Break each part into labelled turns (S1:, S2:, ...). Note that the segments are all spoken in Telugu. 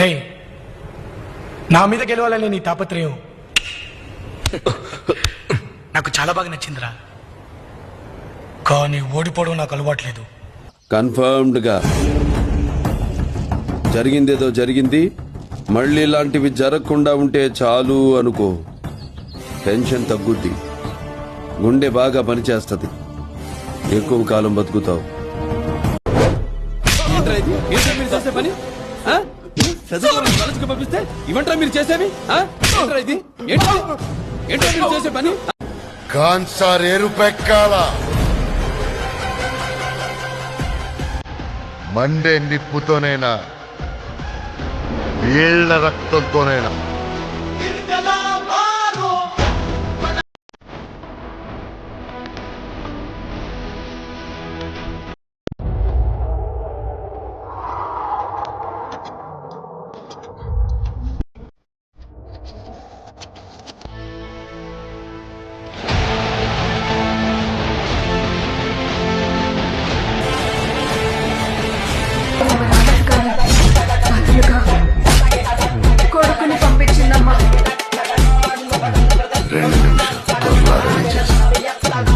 S1: రేయ్, నా మీద గెలవాలని నీ తాపత్రయం నాకు చాలా బాగా నచ్చిందిరా. కానీ ఓడిపోవడం నాకు అలవాట్లేదు.
S2: కన్ఫర్మ్డ్ గా జరిగిందేదో జరిగింది. మళ్ళీ ఇలాంటివి జరగకుండా ఉంటే చాలు అనుకో. టెన్షన్ తగ్గుద్ది, గుండె బాగా పనిచేస్తుంది, ఎక్కువ కాలం బతుకుతావు.
S3: పంపిస్తే ఇవంటరా మీరు చేసేవి? చేసే పని
S4: కాన్సారేరు పెక్కాల మండే నిప్పుతోనైనా వీళ్ళ రక్తంతోనైనా
S5: కొడుకుని పంపించిందమ్మా.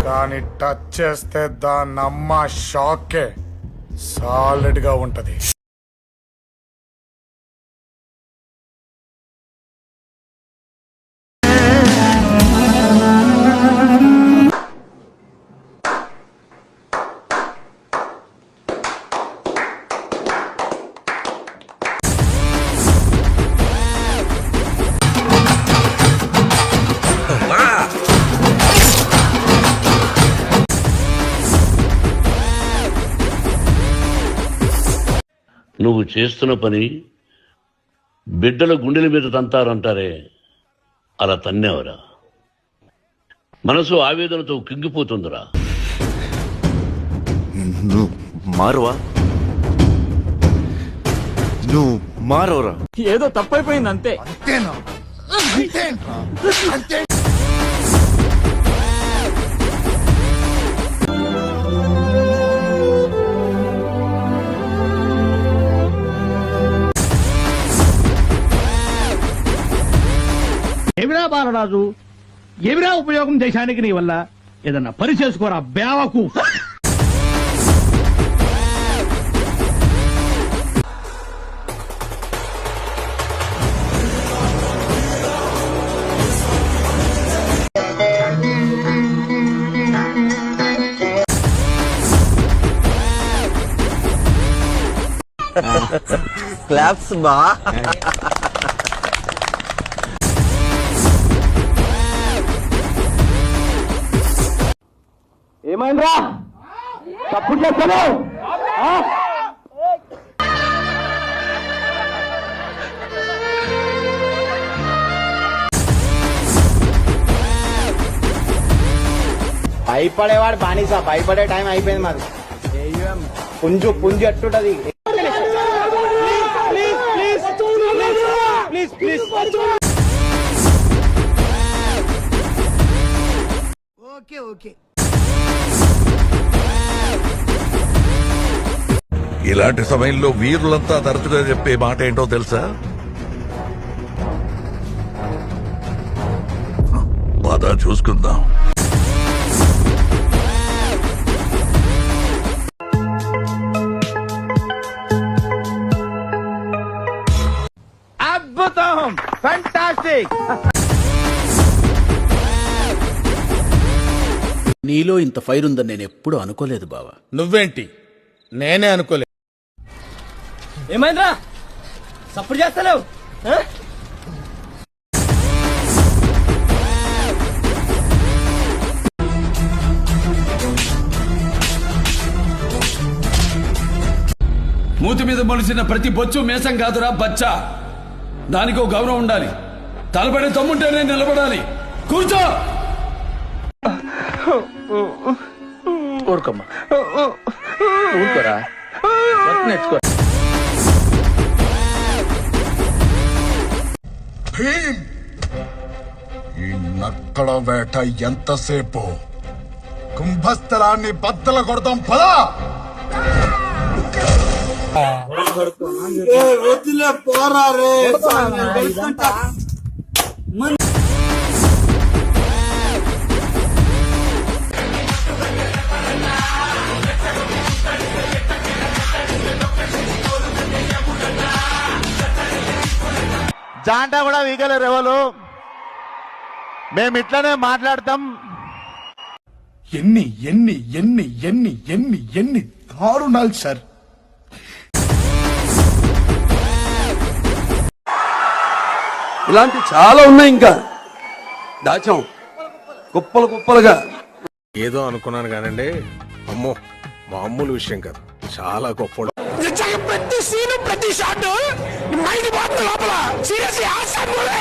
S6: కానీ టచ్ చేస్తే దాని అమ్మ షాకే సాలిడ్ గా ఉంటది.
S7: నువ్వు చేస్తున్న పని బిడ్డల గుండెల మీద తంతారంటారే, అలా తన్నేవరా? మనసు ఆవేదనతో కింగిపోతుందిరా.
S8: నువ్వు మారవా? నువ్వు మారవరా?
S3: ఏదో తప్పైపోయింది అంతే.
S9: ఏమిరా బాలరాజు, ఏమిరా ఉపయోగం దేశానికి నీ వల్ల? ఏదన్నా పని చేసుకోరా బేవకు.
S8: క్లాప్స్ బా.
S9: ఏమైందిరా? తప్పుడు చేస్తాను.
S10: భయపడేవాడు బానిసా, భయపడే టైం అయిపోయింది మాది. పుంజు పుంజు ఎట్టుంటది.
S5: Okay okay.
S4: ఇలాంటి సమయంలో వీరులంతా తరచుగా చెప్పే మాట ఏంటో తెలుసా? పద చూసుకుందాం.
S3: అద్భుతం, ఫెంటాస్టిక్.
S10: నీలో ఇంత ఫైర్ ఉందని నేను ఎప్పుడు అనుకోలేదు బావా.
S6: నువ్వేంటి, నేనే అనుకోలేదు.
S3: ఏమైందిరా? సప్పుడు చేస్తలేవు? మూతి మీద మొలిసిన ప్రతి బొచ్చు మేసం కాదురా బచ్చా. దానికో గౌరవం ఉండాలి. తలబడే తమ్ముంటేనే నిలబడాలి. కూర్చో.
S10: ఊరుకోమ్మా, ఊరుకోరా, నేర్చుకో.
S4: ఈ నక్కల వేట ఎంతసేపు? కుంభస్థలాన్ని బద్దల కొడదాం పదా.
S10: జాంటా కూడా వీగలేరు ఎవరు. మేము ఇట్లనే మాట్లాడతాం.
S6: ఎన్ని ఎన్ని ఎన్ని ఎన్ని ఎన్ని ఎన్ని దారుణాలు సార్.
S2: ఇలాంటి చాలా ఉన్నాయి, ఇంకా దాచాం కుప్పలు కుప్పలుగా.
S6: ఏదో అనుకున్నాను కానండి, అమ్మో మామూలు విషయం కాదు, చాలా గొప్ప.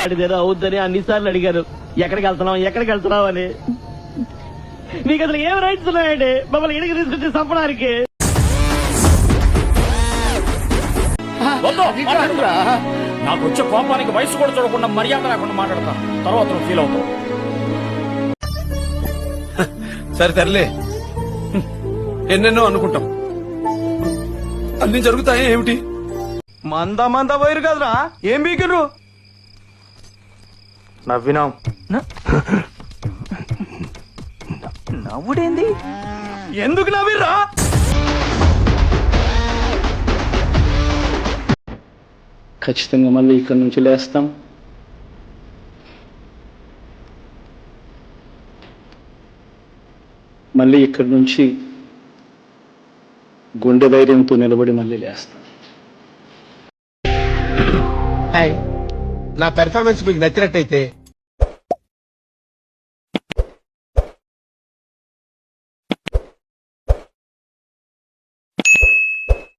S9: అడిగారు అవుద్దని అన్నిసార్లు అడిగారు, ఎక్కడికి వెళ్తున్నావు అని. మీకు అసలు ఏం రైట్స్ ఉన్నాయండి మమ్మల్ని ఇడికి తీసుకొచ్చి చంపడానికి?
S3: నాకు వచ్చే కోపానికి వయసు కూడా చూడకుండా మర్యాద లేకుండా మాట్లాడతా, తర్వాత నువ్వు ఫీల్ అవుతావు.
S2: సరే తరలే, ఎన్నెన్నో అనుకుంటాం, అన్ని జరుగుతాయి ఏమిటి?
S10: మంద పోయిరు కదరా, ఏం బీకిర్రు? నవ్వినాం. నవ్వుడేంది? ఎందుకు నవ్విర్రా?
S9: ఖచ్చితంగా మళ్ళీ ఇక్కడి నుంచి లేస్తాం. మళ్ళీ ఇక్కడి నుంచి గుండె ధైర్యంతో నిలబడి మళ్ళీ లేస్తాం.
S10: నా పెర్ఫార్మెన్స్ మీకు నచ్చినట్టయితే